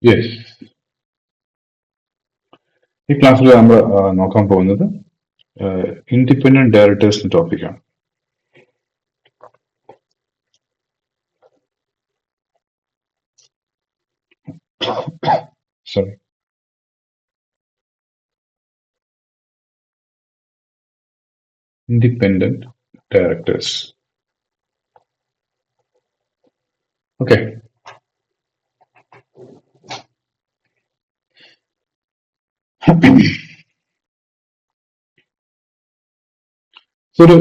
Yes. ഈ ക്ലാസ്സിൽ നമ്മൾ നോക്കാൻ പോകുന്നത് ഇൻഡിപെൻഡന്റ് ഡയറക്ടേഴ്സ് ടോപ്പിക്കാണ്. Sorry. Independent directors. Okay. So ഒരു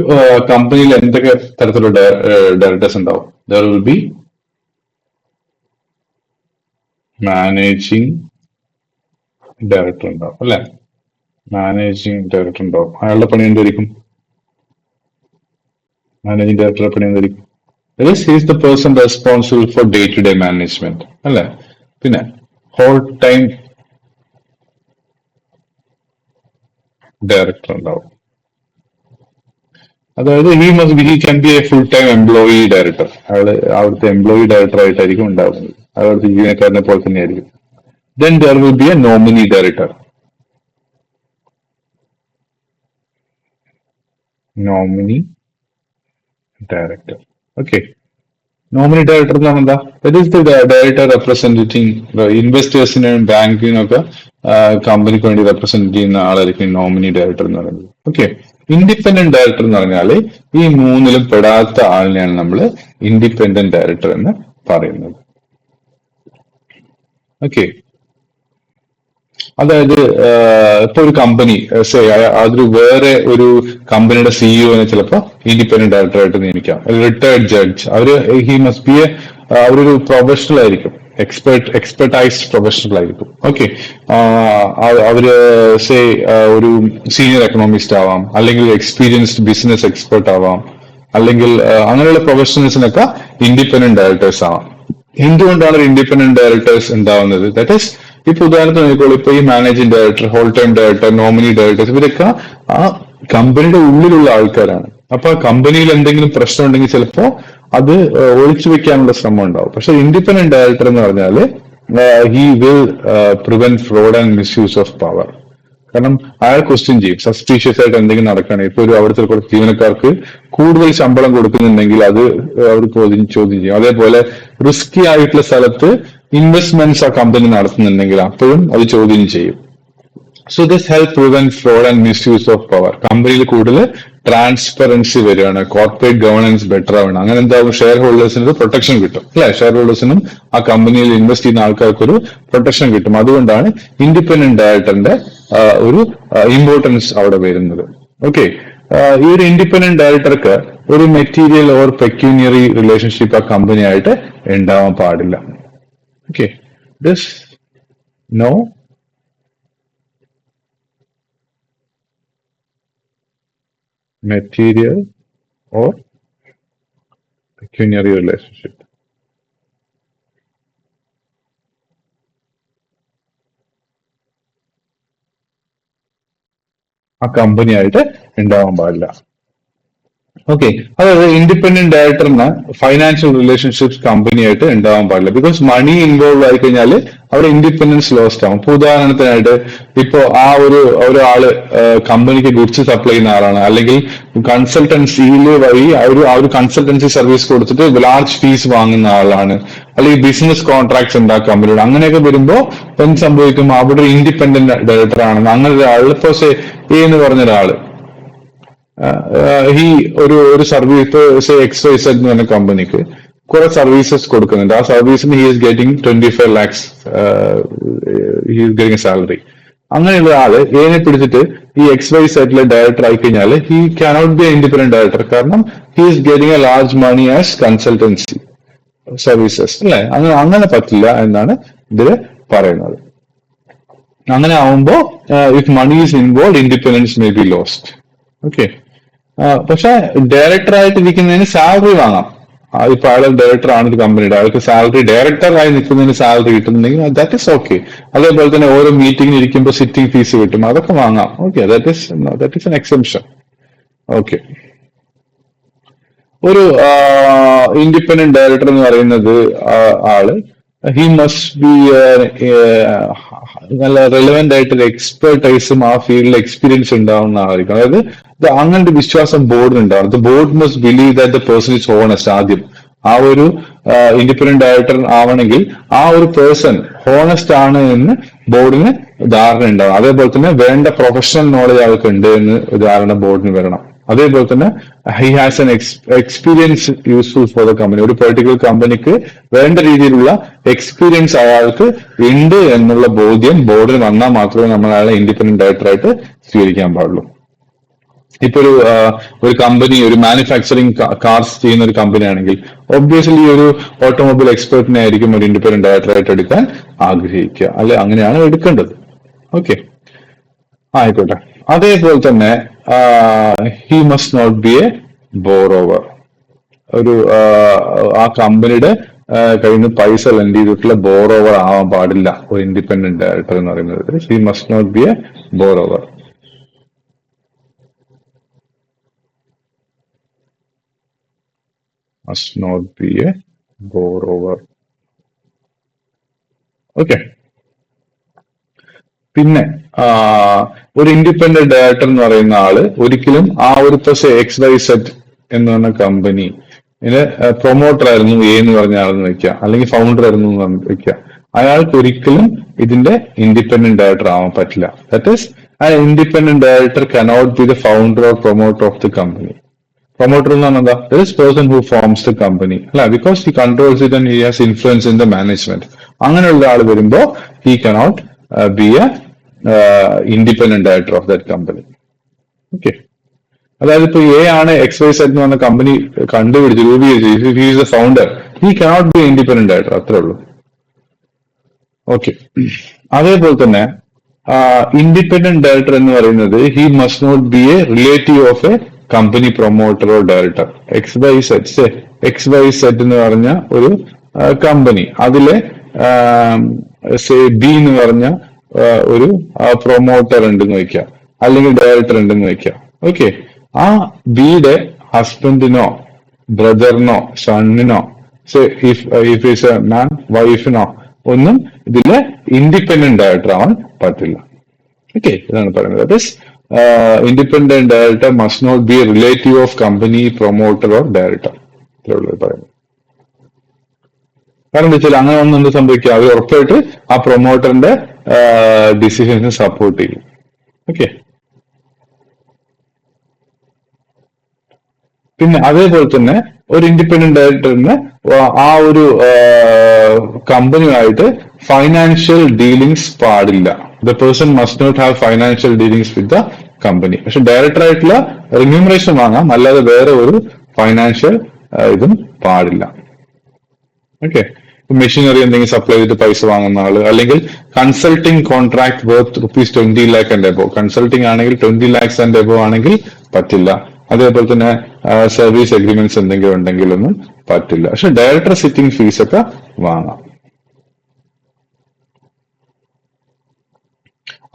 കമ്പനിയിൽ എന്തൊക്കെ തരത്തിലുള്ള ഡയറക്ടേഴ്സ് ഉണ്ടാവും? There will be managing director ഉണ്ടാവും അല്ലെ? മാനേജിങ് ഡയറക്ടർ ഉണ്ടാവും. അയാളുടെ പണി എന്തായിരിക്കും? മാനേജിങ് ഡയറക്ടറുടെ പണി എന്തായിരിക്കും? He's the person responsible for day to day management അല്ലെ? പിന്നെ ഹോൾ ടൈം ഡയറക്ടർ ഉണ്ടാവും. അതായത് he can be a full time employee director. അവിടുത്തെ എംപ്ലോയി ഡയറക്ടർ ആയിട്ടായിരിക്കും ഉണ്ടാവുന്നത്. അവിടുത്തെ ജീവനക്കാരനെ പോലെ തന്നെയായിരിക്കും. Then there will be a nominee director. Nominee director. Okay. Nominee director എന്ന് പറഞ്ഞാൽ എന്താ? That is the director representing the investors-നും ബാങ്കിനൊക്കെ കമ്പനിക്ക് വേണ്ടി റെപ്രസെന്റ് ചെയ്യുന്ന ആളായിരിക്കും നോമിനി ഡയറക്ടർ എന്ന് പറയുന്നത്. ഓക്കെ. ഇൻഡിപെൻഡന്റ് ഡയറക്ടർ എന്ന് പറഞ്ഞാല് ഈ മൂന്നിലും പെടാത്ത ആളിനെയാണ് നമ്മൾ ഇൻഡിപെൻഡന്റ് ഡയറക്ടർ എന്ന് പറയുന്നത്. ഓക്കെ. അതായത് ഇപ്പൊ ഒരു കമ്പനി അതൊരു വേറെ ഒരു കമ്പനിയുടെ സിഇഒനെ ചിലപ്പോൾ ഇൻഡിപെൻഡന്റ് ഡയറക്ടറായിട്ട് നിയമിക്കാം. Retired judge he must be അവരൊരു പ്രൊഫഷണൽ ആയിരിക്കും, എക്സ്പെർട്ടൈസ്ഡ് പ്രൊഫഷണൽ ആയിരിക്കും. ഓക്കെ. അവര് ഒരു സീനിയർ എക്കണോമിസ്റ്റ് ആവാം, അല്ലെങ്കിൽ എക്സ്പീരിയൻസ്ഡ് ബിസിനസ് എക്സ്പെർട്ട് ആവാം, അല്ലെങ്കിൽ അങ്ങനെയുള്ള പ്രൊഫഷണൽസിനൊക്കെ ഇൻഡിപെൻഡന്റ് ഡയറക്ടേഴ്സ് ആവാം. എന്തുകൊണ്ടാണ് ഇൻഡിപെൻഡന്റ് ഡയറക്ടേഴ്സ് ഉണ്ടാവുന്നത്? ദാറ്റ് ഈസ് ഇപ്പൊ ഉദാഹരണത്തിന് നോക്കിക്കോളൂ, ഇപ്പൊ ഈ managing director, whole time director, nominee directors ഇവരൊക്കെ ആ കമ്പനിയുടെ ഉള്ളിലുള്ള ആൾക്കാരാണ്. അപ്പൊ ആ കമ്പനിയിൽ എന്തെങ്കിലും പ്രശ്നം ഉണ്ടെങ്കിൽ ചിലപ്പോ അത് ഒളിച്ചു വെക്കാനുള്ള ശ്രമം ഉണ്ടാവും. പക്ഷെ ഇൻഡിപെൻഡന്റ് ഡയറക്ടർ എന്ന് പറഞ്ഞാല് he will prevent fraud and misuse of power. കാരണം അയാൾ ക്വസ്റ്റ്യൻ ചെയ്യും. സസ്പീഷ്യസ് ആയിട്ട് എന്തെങ്കിലും നടക്കുകയാണെങ്കിൽ ഇപ്പൊ അവിടുത്തെ കുറച്ച് ജീവനക്കാർക്ക് കൂടുതൽ ശമ്പളം കൊടുക്കുന്നുണ്ടെങ്കിൽ അത് അവർ ചോദ്യം ചെയ്യും. അതേപോലെ റിസ്കി ആയിട്ടുള്ള സ്ഥലത്ത് ഇൻവെസ്റ്റ്മെന്റ്സ് ആ കമ്പനി നടത്തുന്നുണ്ടെങ്കിൽ അപ്പോഴും അത് ചോദ്യം ചെയ്യും. So this help prevent fraud and misuse of power. കമ്പനിയിൽ കൂടുതൽ ട്രാൻസ്പെറൻസി വരികയാണ്, കോർപ്പറേറ്റ് ഗവർണൻസ് ബെറ്റർ ആവണം. അങ്ങനെ എന്താവും? ഷെയർ ഹോൾഡേഴ്സിന് ഒരു പ്രൊട്ടക്ഷൻ കിട്ടും അല്ലെ? ഷെയർ ഹോൾഡേഴ്സിനും ആ കമ്പനിയിൽ ഇൻവെസ്റ്റ് ചെയ്യുന്ന ആൾക്കാർക്കൊരു പ്രൊട്ടക്ഷൻ കിട്ടും. അതുകൊണ്ടാണ് ഇൻഡിപെൻഡന്റ് ഡയറക്ടറിന്റെ ഒരു ഇമ്പോർട്ടൻസ് അവിടെ വരുന്നത്. ഓക്കെ. ഈ ഒരു ഇൻഡിപെൻഡന്റ് ഡയറക്ടർക്ക് ഒരു മെറ്റീരിയൽ ഓർ പെക്യൂനിയറി റിലേഷൻഷിപ്പ് ആ കമ്പനി ആയിട്ട് ഉണ്ടാവാൻ പാടില്ല. Okay, this no material or pecuniary relationship. ആ കമ്പനി ആയിട്ട് ഉണ്ടാവാൻ പാടില്ല. ഓക്കെ. അതായത് ഇൻഡിപെൻഡന്റ് ഡയറക്ടറിന് ഫൈനാൻഷ്യൽ റിലേഷൻഷിപ്സ് കമ്പനിയായിട്ട് ഉണ്ടാവാൻ പാടില്ല. ബിക്കോസ് മണി ഇൻവോൾവ് ആയി കഴിഞ്ഞാൽ അവിടെ ഇൻഡിപെൻഡൻസ് ലോസ്റ്റ് ആവും. ഇപ്പൊ ഉദാഹരണത്തിനായിട്ട് ഇപ്പോ ഒരാള് കമ്പനിക്ക് ഗുഡ്സ് സപ്ലൈ ചെയ്യുന്ന ആളാണ്, അല്ലെങ്കിൽ കൺസൾട്ടൻസിയിൽ വഴി ആ ഒരു കൺസൾട്ടൻസി സർവീസ് കൊടുത്തിട്ട് ലാർജ് ഫീസ് വാങ്ങുന്ന ആളാണ്, അല്ലെങ്കിൽ ബിസിനസ് കോൺട്രാക്ട്സ് ഉണ്ടാക്കുക കമ്പനിയുടെ. അങ്ങനെയൊക്കെ വരുമ്പോ എന്ത് സംഭവിക്കും? അവിടെ ഇൻഡിപെൻഡന്റ് ഡയറക്ടർ ആണെന്ന് അങ്ങനെ ഒരാൾ, ഇപ്പോ എന്ന് പറഞ്ഞ ഒരാള് ഒരു സർവീസ് XYZ എന്ന് പറഞ്ഞ കമ്പനിക്ക് കുറെ സർവീസസ് കൊടുക്കുന്നുണ്ട്. ആ സർവീസിന് he is getting 25 lakhs he is getting salary. അങ്ങനെയുള്ള ആള് ഏനെ പിടിച്ചിട്ട് ഈ XYZ ഡയറക്ടർ ആയി കഴിഞ്ഞാൽ he cannot be independent director. കാരണം he is getting a large money as consultancy services അല്ലെ? അങ്ങനെ പറ്റില്ല എന്നാണ് ഇതില് പറയുന്നത്. അങ്ങനെ ആവുമ്പോ if money is involve independence may be lost. Okay. പക്ഷെ ഡയറക്ടർ ആയിട്ട് ഇരിക്കുന്നതിന് സാലറി വാങ്ങാം. ഇപ്പൊ അയാൾ ഡയറക്ടർ ആണ് ഒരു കമ്പനിയുടെ, അയാൾക്ക് സാലറി ഡയറക്ടറായി നിൽക്കുന്നതിന് സാലറി കിട്ടുന്നുണ്ടെങ്കിൽ ദാറ്റ് ഇസ് ഓക്കെ. അതേപോലെ തന്നെ ഓരോ മീറ്റിംഗിന് ഇരിക്കുമ്പോൾ സിറ്റിംഗ് ഫീസ് കിട്ടും, അതൊക്കെ വാങ്ങാം. Okay, that is an exception. Okay. ഒരു ഇൻഡിപെൻഡന്റ് ഡയറക്ടർ എന്ന് പറയുന്നത് ആള് ഹി മസ്റ്റ് ബി നല്ല റെലവെന്റ് ആയിട്ട് എക്സ്പെർട്ടൈസും ആ ഫീൽഡിൽ എക്സ്പീരിയൻസ് ഉണ്ടാവുന്ന ആയിരിക്കും. അതായത് അങ്ങനത്തെ വിശ്വാസം ബോർഡിനുണ്ടാവും. The board must believe that the person is honest. ആദ്യം ആ ഒരു ഇൻഡിപെൻഡന്റ് ഡയറക്ടർ ആവണമെങ്കിൽ ആ ഒരു പേഴ്സൺ ഹോണസ്റ്റ് ആണ് എന്ന് ബോർഡിന് ധാരണ ഉണ്ടാവും. അതേപോലെ തന്നെ വേണ്ട പ്രൊഫഷണൽ നോളജ് ആൾക്ക് ഉണ്ട് എന്ന് ധാരണ ബോർഡിന് വരണം. അതേപോലെ തന്നെ he has an experience useful for the company. ഒരു പെർട്ടിക്കുലർ കമ്പനിക്ക് വേണ്ട രീതിയിലുള്ള എക്സ്പീരിയൻസ് അയാൾക്ക് ഉണ്ട് എന്നുള്ള ബോധ്യം ബോർഡിന് വന്നാൽ മാത്രമേ നമ്മൾ അയാളെ ഇൻഡിപെൻഡന്റ് ഡയറക്ടറായിട്ട് സ്വീകരിക്കാൻ പാടുള്ളൂ. ഇപ്പൊ ഒരു കമ്പനി ഒരു മാനുഫാക്ചറിങ് കാർസ് ചെയ്യുന്ന ഒരു കമ്പനി ആണെങ്കിൽ ഒബ്വിയസ്ലി ഒരു ഓട്ടോമൊബൈൽ എക്സ്പെർട്ടിനെ ആയിരിക്കും ഒരു ഇൻഡിപെൻഡന്റ് ഡയറക്ടറായിട്ട് എടുക്കാൻ ആഗ്രഹിക്കുക, അല്ലെ? അങ്ങനെയാണ് എടുക്കേണ്ടത്. ഓക്കെ, ആയിക്കോട്ടെ. അതേപോലെ തന്നെ he must not be a borrower. ഒരു ആ കമ്പനിയുടെ കയ്യിൽ നിന്ന് പൈസ ലെൻഡ് ചെയ്തിട്ടുള്ള ബോറോവർ ആവാൻ പാടില്ല ഒരു ഇൻഡിപെൻഡന്റ് ഡയറക്ടർ എന്ന് പറയുന്നത്. He must not be a borrower. Must not be a borrower. Okay. പിന്നെ ഒരു ഇൻഡിപെൻഡന്റ് ഡയറക്ടർ എന്ന് പറയുന്ന ആള് ഒരിക്കലും ആ ഒരു XYZ എന്ന് പറഞ്ഞ കമ്പനി പ്രൊമോട്ടർ ആയിരുന്നു എ എന്ന് പറഞ്ഞ ആളെന്ന് വെക്കുക, അല്ലെങ്കിൽ ഫൗണ്ടർ ആയിരുന്നു എന്ന് വെക്കുക. അയാൾക്ക് ഒരിക്കലും ഇതിന്റെ ഇൻഡിപെൻഡന്റ് ഡയറക്ടർ ആവാൻ പറ്റില്ല. ദാറ്റ് ഈസ് ആ independent director cannot be the founder or promoter of the company. Promoter എന്ന് പറഞ്ഞാൽ എന്താ? This person who forms the company, അല്ല? Because he controls it and he has influence in the management. അങ്ങനെയുള്ള ആൾ വരുമ്പോ he cannot be a independent director of that company. Okay, അതായത് ഇപ്പൊ A ആണ് XYZ എന്ന് പറഞ്ഞ കമ്പനി കണ്ടുപിടിച്ച് രൂപീകരിച്ച് he is the founder, he cannot be independent director, അത്രേ ഉള്ളൂ. ഓക്കെ, അതേപോലെ തന്നെ ഇൻഡിപെൻഡന്റ് ഡയറക്ടർ എന്ന് പറയുന്നത് he must not be a relative of a company promoter or director. XYZ എന്ന് പറഞ്ഞ ഒരു കമ്പനി, അതിലെ ബി എന്ന് പറഞ്ഞ ഒരു പ്രൊമോട്ടർ ഉണ്ടെന്ന് വയ്ക്കാം, അല്ലെങ്കിൽ ഡയറക്ടർ ഉണ്ടെന്ന് വയ്ക്കാം. ഓക്കെ, ആ ബിയുടെ ഹസ്ബൻഡിനോ ബ്രദറിനോ സണ്ണിനോ ഇഫ് ഈസ് എ മാൻ വൈഫിനോ ഒന്നും ഇതിലെ ഇൻഡിപെൻഡന്റ് ഡയറക്ടർ ആവാൻ പറ്റില്ല. ഓക്കെ, ഇതാണ് പറയുന്നത്. Independent director must not be a relative of company promoter or director. ഇത്രയുള്ളത് പറയുന്നത്. കാരണം എന്താ വെച്ചാൽ അങ്ങനെ ഒന്നും എന്ത് സംഭവിക്കുക, അവർ ഉറപ്പായിട്ട് ആ പ്രൊമോട്ടറിന്റെ ഡിസിഷൻസിനെ സപ്പോർട്ട് ചെയ്യും. ഓക്കെ, പിന്നെ അതേപോലെ തന്നെ ഒരു ഇൻഡിപെൻഡന്റ് ഡയറക്ടറിന് ആ ഒരു കമ്പനിയുമായിട്ട് ഫൈനാൻഷ്യൽ ഡീലിങ്സ് പാടില്ല. The person must not have financial dealings with the company. പക്ഷെ ഡയറക്ടർ ആയിട്ടുള്ള റിമ്യൂണറേഷൻ വാങ്ങാം, അല്ലാതെ വേറെ ഒരു ഫൈനാൻഷ്യൽ ഇതും പാടില്ല. ഓക്കെ, മെഷീനറി എന്തെങ്കിലും സപ്ലൈ ചെയ്തിട്ട് പൈസ വാങ്ങുന്ന ആള്, അല്ലെങ്കിൽ consulting contract worth ₹20 lakh and above, consulting ആണെങ്കിൽ 20 lakhs ആൻഡ് എബോ ആണെങ്കിൽ പറ്റില്ല. അതേപോലെ തന്നെ സർവീസ് അഗ്രിമെന്റ്സ് എന്തെങ്കിലും ഉണ്ടെങ്കിലൊന്നും പറ്റില്ല. പക്ഷെ ഡയറക്ടർ സിറ്റിംഗ് ഫീസ് ഒക്കെ വാങ്ങാം.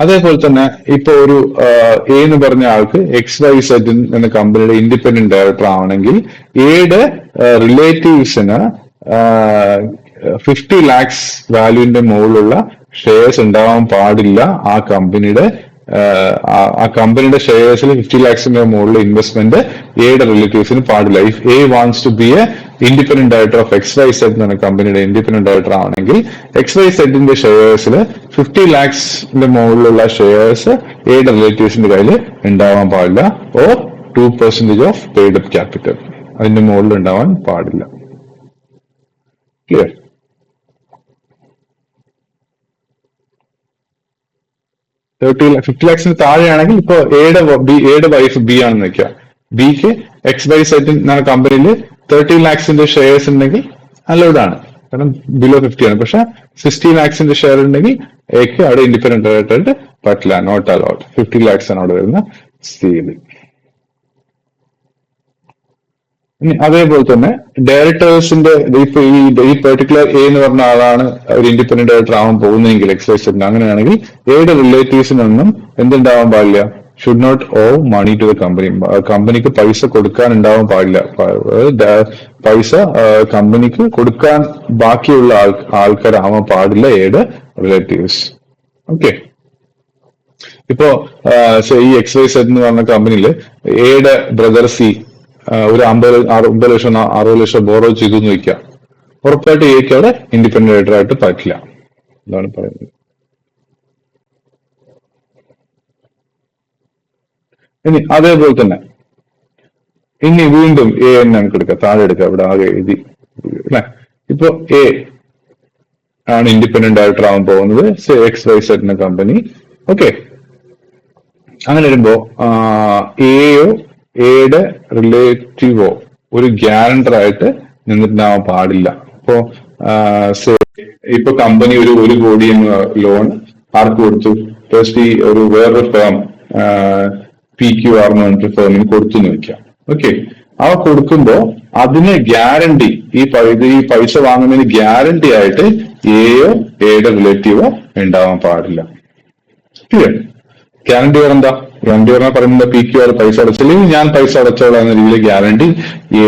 അതേപോലെ തന്നെ ഇപ്പൊ ഒരു എ എന്ന് പറഞ്ഞ ആൾക്ക് XYZ എന്ന കമ്പനിയുടെ ഇൻഡിപെൻഡന്റ് ഡയറക്ടർ ആവണമെങ്കിൽ എയുടെ റിലേറ്റീവ്സിന് 50 lakhs വാല്യൂവിന്റെ മുകളിലുള്ള ഷെയർസ് ഉണ്ടാവാൻ പാടില്ല. ആ കമ്പനിയുടെ ഷെയർസിൽ 50 lakhsന്റെ മുകളിൽ ഇൻവെസ്റ്റ്മെന്റ് എയുടെ റിലേറ്റീവ്സിന് പാടില്ല. If A wants to be a independent director of XYZ എന്ന കമ്പനിയുടെ ഇൻഡിപെൻഡന്റ് ഡയറക്ടർ ആണെങ്കിൽ XYZന്റെ ഷെയർസിൽ 50 lakhsന്റെ മുകളിലുള്ള ഷെയർസ് എയുടെ റിലേറ്റീവ്സിന്റെ കയ്യിൽ ഉണ്ടാവാൻ പാടില്ല. Or 2% of paid up capital അതിന്റെ മുകളിൽ ഉണ്ടാവാൻ പാടില്ല. ക്ലിയർ? $50 lakhsന് താഴെയാണെങ്കിൽ ഇപ്പൊ എയുടെ വൈഫ് ബി ആണെന്ന് വെക്കുക. ബിക്ക് XYZ എന്ന കമ്പനിയിൽ 30 lakhsന്റെ ഷെയർസ് ഉണ്ടെങ്കിൽ അലൗഡാണ്, കാരണം ബിലോ 50 ആണ്. പക്ഷെ 60 lakhsന്റെ ഷെയർ ഉണ്ടെങ്കിൽ എക്ക് അവിടെ ഇൻഡിപെൻഡന്റ് ഡയറക്ടറായിട്ട് പറ്റില്ല, നോട്ട് അലൗഡ്. 50 lakhs ആണ് അവിടെ വരുന്ന സ്ഥിതി. അതേപോലെ തന്നെ ഡയറക്ടേഴ്സിന്റെ ഇപ്പൊ ഈ പെർട്ടിക്കുലർ എ എന്ന് പറഞ്ഞ ആളാണ് ഒരു ഇൻഡിപെൻഡന്റ് ഡയറക്ടർ ആവാൻ പോകുന്നതെങ്കിൽ XYZ, അങ്ങനെയാണെങ്കിൽ എയുടെ റിലേറ്റീവ്സിനൊന്നും എന്തുണ്ടാവാൻ പാടില്ല? Should not owe money to the company. കമ്പനിക്ക് പൈസ കൊടുക്കാൻ ഉണ്ടാവാൻ പാടില്ല. പൈസ കമ്പനിക്ക് കൊടുക്കാൻ ബാക്കിയുള്ള ആൾക്കാരാവാൻ പാടില്ല എയുടെ റിലേറ്റീവ്സ്. ഓക്കെ, ഇപ്പോ ഈ XYZ എന്ന് പറഞ്ഞ കമ്പനിയിൽ എയുടെ ബ്രദർ സി ഒരു 50 ലക്ഷം 60 ലക്ഷം ബോറോ ചെയ്തു എന്ന് വയ്ക്കുക. ഉറപ്പായിട്ട് എക്ക് അവിടെ ഇൻഡിപെൻഡന്റ് ഡയറക്ടർ ആയിട്ട് പറ്റില്ല എന്നാണ് പറയുന്നത്. ഇനി അതേപോലെ തന്നെ ഇനി വീണ്ടും എ എന്ന് നമുക്ക് എടുക്കാം, താഴെ എടുക്കാം, ഇവിടെ ആകെ എഴുതി അല്ലെ. ഇപ്പൊ എ ആണ് ഇൻഡിപെൻഡന്റ് ഡയറക്ടർ ആവാൻ പോകുന്നത് XYZ എന്ന കമ്പനി. ഓക്കെ, അങ്ങനെ വരുമ്പോ എയോ എയുടെ റിലേറ്റീവോ ഒരു ഗ്യാരണ്ടർ ആയിട്ട് നിന്നിട്ടുണ്ടാവാൻ പാടില്ല. അപ്പോ ഇപ്പൊ കമ്പനി ഒരു 1 കോടി ലോൺ ആർക്ക് കൊടുത്തു? ഫസ്റ്റ് ഈ ഒരു വേറൊരു ഫേം PQR എന്ന് പറഞ്ഞിട്ട് ഫേമിന് കൊടുത്തു എന്ന് വെക്കാം. ഓക്കെ, അവ കൊടുക്കുമ്പോ അതിന് ഗ്യാരണ്ടി ഈ പൈസ വാങ്ങുന്നതിന് ഗ്യാരണ്ടി ആയിട്ട് എയോ എയുടെ റിലേറ്റീവോ ഉണ്ടാവാൻ പാടില്ല. ക്ലിയർ? ഗ്യാരണ്ടി എന്താ? ഗ്യാരണ്ടി പറഞ്ഞാൽ പറയുന്നത് PQR പൈസ അടച്ചില്ലെങ്കിൽ ഞാൻ പൈസ അടച്ചോളാം എന്ന രീതിയിൽ ഗ്യാരണ്ടി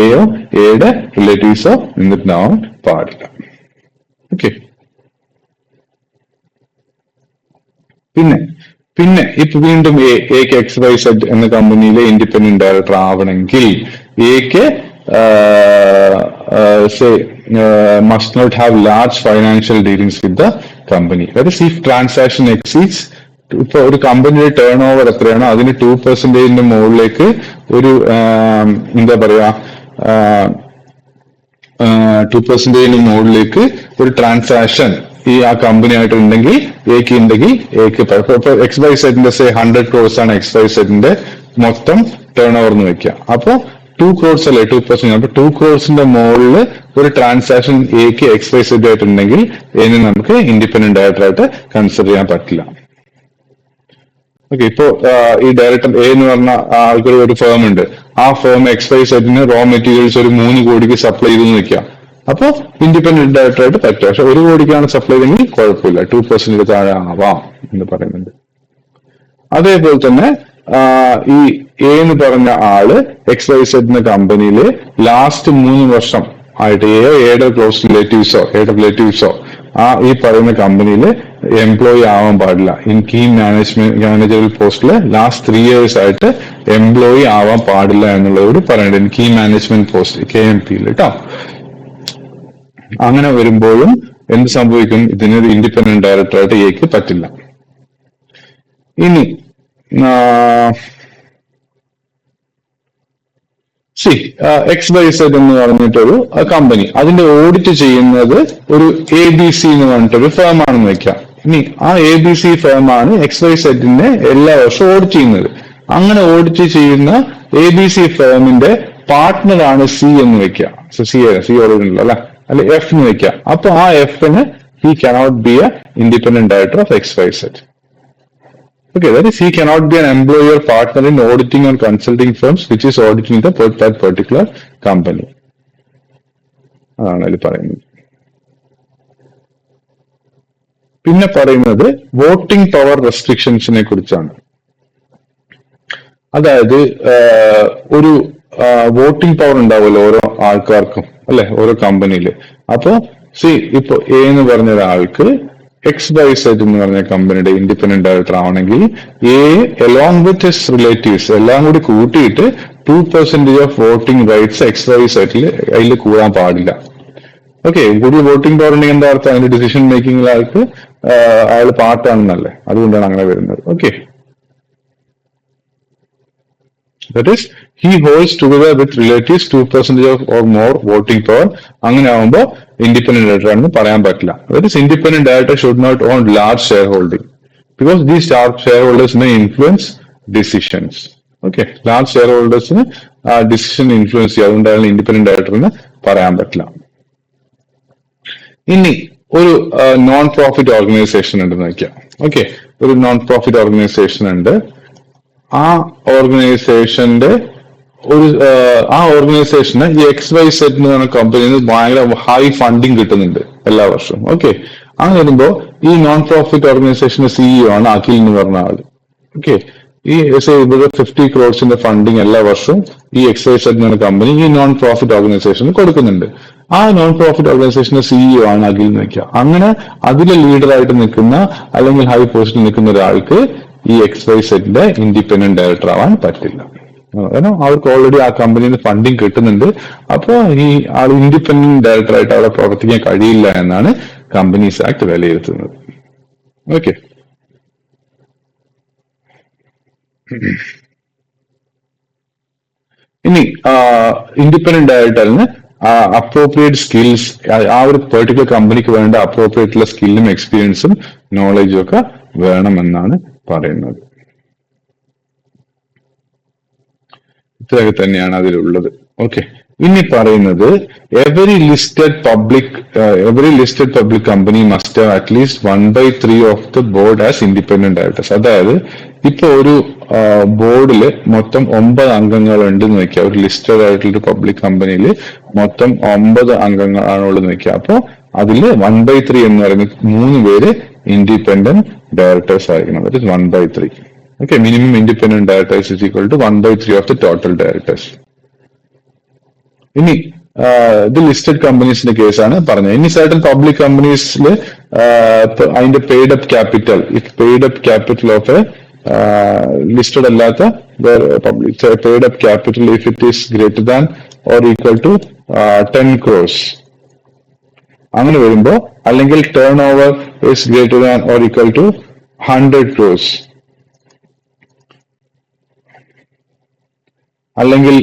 എയോ എയുടെ റിലേറ്റീവ്സോ നിന്നിട്ടുണ്ടാവാൻ പാടില്ല. ഓക്കെ, പിന്നെ ഇപ്പൊ വീണ്ടും എക്ക് XYZ എന്ന കമ്പനിയിലെ ഇൻഡിപെൻഡന്റ് ഡയറക്ടർ ആവണമെങ്കിൽ എക്ക് must not have large financial dealings with the company. That is, if transaction exceeds, ഇപ്പൊ ഒരു കമ്പനിയുടെ ടേൺ ഓവർ എത്രയാണോ അതിന് 2% മുകളിലേക്ക് ഒരു എന്താ പറയാ 2% മുകളിലേക്ക് ഒരു ട്രാൻസാക്ഷൻ ആ കമ്പനി ആയിട്ട് ഉണ്ടെങ്കിൽ എക്ക് ഇപ്പൊ XYZ 100 crores ആണ് XYZ മൊത്തം ടേൺ ഓവർ എന്ന് വെക്കുക. അപ്പൊ 2 crores അല്ലേ 2%. അപ്പൊ 2 crores മുകളിൽ ഒരു ട്രാൻസാക്ഷൻ എക്ക് XYZ ആയിട്ടുണ്ടെങ്കിൽ ഇതിനെ നമുക്ക് ഇൻഡിപെൻഡന്റ് ഡയറക്ടർ ആയിട്ട് കൺസിഡർ ചെയ്യാൻ പറ്റില്ല. ഓക്കെ, ഇപ്പോ ഈ ഡയറക്ടർ എ എന്ന് പറഞ്ഞ ആൾക്കൊരു ഒരു ഫേം ഉണ്ട്. ആ ഫേം XYZ റോ മെറ്റീരിയൽസ് ഒരു 3 കോടിക്ക് സപ്ലൈ ചെയ്തെന്ന് വെക്കാം. അപ്പൊ ഇൻഡിപെൻഡന്റ് ഡയറക്ടർ ആയിട്ട് പറ്റും. പക്ഷെ 1 കോടിക്കാണ് സപ്ലൈ ചെയ്തെങ്കിൽ കുഴപ്പമില്ല, 2% താഴെ ആവാം എന്ന് പറയുന്നുണ്ട്. അതേപോലെ തന്നെ ഈ എ എന്ന് പറഞ്ഞ ആള് XYZ എന്ന കമ്പനിയില് ലാസ്റ്റ് 3 വർഷം ആയിട്ട് എയുടെ ക്ലോസ് റിലേറ്റീവ്സോ ഈ പറയുന്ന കമ്പനിയിൽ എംപ്ലോയി ആവാൻ പാടില്ല. ഇൻ കീ മാനേജറൽ പോസ്റ്റില് ലാസ്റ്റ് 3 years ആയിട്ട് എംപ്ലോയി ആവാൻ പാടില്ല എന്നുള്ളവർ പറയുന്നുണ്ട്. In key management post KMP കേട്ടോ. അങ്ങനെ വരുമ്പോഴും എന്ത് സംഭവിക്കും? ഇതിനൊരു ഇൻഡിപെൻഡന്റ് ഡയറക്ടർ ആയിട്ട് എക്ക് പറ്റില്ല. ഇനി XYZ എന്ന് പറഞ്ഞിട്ടൊരു കമ്പനി, അതിന്റെ ഓഡിറ്റ് ചെയ്യുന്നത് ഒരു ABC എന്ന് പറഞ്ഞിട്ടൊരു ഫേം ആണെന്ന് വെക്കാം. ഇനി ആ ABC ഫേം ആണ് XYZ എല്ലാ വർഷവും ഓഡിറ്റ് ചെയ്യുന്നത്. അങ്ങനെ ഓഡിറ്റ് ചെയ്യുന്ന ABC ഫേമിന്റെ പാർട്ട്ണറാണ് C എന്ന് വെക്കാം. C ഓറിജിനൽ അല്ലെ F എന്ന് വെക്കാം. അപ്പൊ ആ Fന് he cannot be a independent director of XYZ. Okay, that is, he cannot be an employee or partner in auditing or consulting firms which is auditing that particular company. അതാണ് അതിൽ പറയുന്നത്. പിന്നെ പറയുന്നത് വോട്ടിംഗ് പവർ റെസ്ട്രിക്ഷൻസിനെ കുറിച്ചാണ്. അതായത് ഒരു voting power ഉണ്ടാവുമല്ലോ ഓരോ ആൾക്കാർക്കും അല്ലെ, ഓരോ കമ്പനിയിൽ. അപ്പോ ഇപ്പൊ എ എന്ന് പറഞ്ഞ ഒരാൾക്ക് XYZ എന്ന് പറഞ്ഞ കമ്പനിയുടെ ഇൻഡിപെൻഡന്റ് ഡയറക്ടർ ആവണമെങ്കിൽ A along with his relatives എല്ലാം കൂടി കൂട്ടിയിട്ട് 2% ഓഫ് വോട്ടിംഗ് റൈറ്റ്സ് XYZ അതിൽ കൂടാൻ പാടില്ല. ഓക്കെ, കൂടുതൽ വോട്ടിംഗ് പവർ ഉണ്ടെങ്കിൽ എന്താ അർത്ഥം? അതിന്റെ ഡിസിഷൻ മേക്കിംഗ് ആൾക്ക് അയാൾ പാർട്ടാണെന്നല്ലേ, അതുകൊണ്ടാണ് അങ്ങനെ വരുന്നത്. Okay, that is, he holds together with relatives 2% or more voting power. അങ്ങനെ ആവുമ്പോ ഇൻഡിപെൻഡന്റ് ഡയറക്ടർ ആണെന്ന് പറയാൻ പറ്റില്ല. That is, independent director should not own large shareholding because these shareholders may influence decisions. Okay, large shareholders decision influence ചെയ്യും. അതുകൊണ്ടാണ് independent director എന്ന് പറയാൻ പറ്റില്ല. ഇനി ഒരു നോൺ പ്രോഫിറ്റ് ഓർഗനൈസേഷൻ ഉണ്ടെന്ന് വയ്ക്കാം. ഓക്കെ, ഒരു നോൺ പ്രോഫിറ്റ് ഓർഗനൈസേഷൻ ഉണ്ട്. ആ ഓർഗനൈസേഷന് ഈ XYZ എന്ന് പറഞ്ഞ കമ്പനിയിൽ നിന്ന് ഭയങ്കര ഹൈ ഫണ്ടിങ് കിട്ടുന്നുണ്ട് എല്ലാ വർഷവും. ഓക്കെ, അങ്ങനെ വരുമ്പോ ഈ നോൺ പ്രോഫിറ്റ് ഓർഗനൈസേഷന്റെ CEO ആണ് അഖിൽ എന്ന് പറഞ്ഞ ആള്. ഓക്കെ, ഈ ഇവിടെ 50 ക്രോഡ്സിന്റെ ഫണ്ടിങ് എല്ലാ വർഷവും ഈ XYZ എന്ന കമ്പനി ഈ നോൺ പ്രോഫിറ്റ് ഓർഗനൈസേഷന് കൊടുക്കുന്നുണ്ട്. ആ നോൺ പ്രോഫിറ്റ് ഓർഗനൈസേഷന്റെ CEO ആണ് അഖിൽ എന്ന് വെക്കുക. അങ്ങനെ അതിലെ ലീഡറായിട്ട് നിൽക്കുന്ന അല്ലെങ്കിൽ ഹൈ പോസ്റ്റിൽ നിൽക്കുന്ന ഒരാൾക്ക് ഈ XYZന്റെ ഇൻഡിപെൻഡന്റ് ഡയറക്ടർ ആവാൻ പറ്റില്ല. കാരണം അവർക്ക് ഓൾറെഡി ആ കമ്പനിയിൽ ഫണ്ടിങ് കിട്ടുന്നുണ്ട്. അപ്പോൾ ഈ ആൾ ഇൻഡിപെൻഡന്റ് ഡയറക്ടറായിട്ട് അവിടെ പ്രവർത്തിക്കാൻ കഴിയില്ല എന്നാണ് കമ്പനീസ് ആക്ട് വിലയിരുത്തുന്നത്. ഓക്കെ, ഇനി ഇൻഡിപെൻഡന്റ് ഡയറക്ടറിന് അപ്രോപ്രിയേറ്റ് സ്കിൽസ്, ആ ഒരു പെർട്ടിക്കുലർ കമ്പനിക്ക് വേണ്ട അപ്രോപ്രിയേറ്റുള്ള സ്കില്ലും എക്സ്പീരിയൻസും നോളജും ഒക്കെ വേണമെന്നാണ് പറയുന്നത്. ഇത്രയൊക്കെ തന്നെയാണ് അതിലുള്ളത്. ഓക്കെ, ഇനി പറയുന്നത് every listed public company must have at least 1/3 of the board as independent directors. അതായത് ഇപ്പൊ ഒരു ബോർഡില് മൊത്തം 9 അംഗങ്ങൾ ഉണ്ടെന്ന് വെക്കുക. ഒരു ലിസ്റ്റഡ് ആയിട്ടുള്ള പബ്ലിക് കമ്പനിയിൽ മൊത്തം 9 അംഗങ്ങളാണുള്ളത് വെക്കുക. അപ്പോ അതില് 1/3 എന്ന് പറയുന്നത് 3 പേര് ഇൻഡിപെൻഡന്റ് ഡയറക്ടേഴ്സ് ആയിരിക്കണം. That is 1/3. Okay, minimum independent directors is equal to 1/3 of the total directors. ഇനി ഇത് ലിസ്റ്റഡ് കമ്പനീസിന്റെ കേസാണ് പറഞ്ഞത്. ഇനി സർട്ടൻ പബ്ലിക് കമ്പനീസിൽ അതിന്റെ paid up capital, if paid up capital of listed അല്ലാത്ത paid up capital if it is greater than or equal to 10 crores അങ്ങനെ വരുമ്പോ, അല്ലെങ്കിൽ turnover is greater than or equal to 100 crores, അല്ലെങ്കിൽ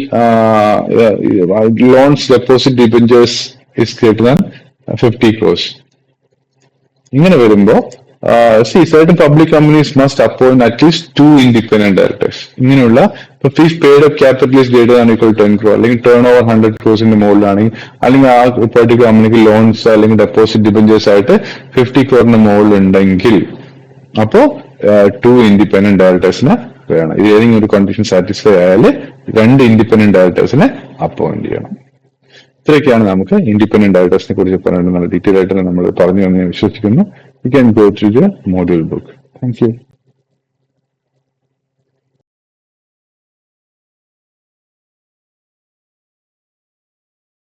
loans deposit debentures is greater than 50 crores. ഇങ്ങനെ വരുമ്പോ certain public companies must appoint at least 2 independent directors. ഇങ്ങനെയുള്ള if paid up capital is greater than or equal to 10 crore, അല്ലെങ്കിൽ turn over 100 crores മുകളിലാണെങ്കിൽ, അല്ലെങ്കിൽ ആ particular കമ്പനിക്ക് loans അല്ലെങ്കിൽ deposit debentures ആയിട്ട് 50 crore മുകളിൽ ഉണ്ടെങ്കിൽ അപ്പോ 2 ഇൻഡിപെൻഡന്റ് ഡയറക്ടേഴ്സിനെ വേണം. ഇത് ഏതെങ്കിലും ഒരു കണ്ടീഷൻ സാറ്റിസ്ഫൈ ആയാൽ 2 ഇൻഡിപെൻഡന്റ് ഡയറക്ടേഴ്സിനെ അപ്പോയിന്റ് ചെയ്യണം. ഇത്രയൊക്കെയാണ് നമുക്ക് ഇൻഡിപെൻഡന്റ് ഡയറക്ടേഴ്സിനെ കുറിച്ച് പറയാൻ നല്ല ഡീറ്റെയിൽ ആയിട്ട് നമ്മൾ പറഞ്ഞു എന്ന് ഞാൻ വിശ്വസിക്കുന്നു. You can go through the module book. Thank you.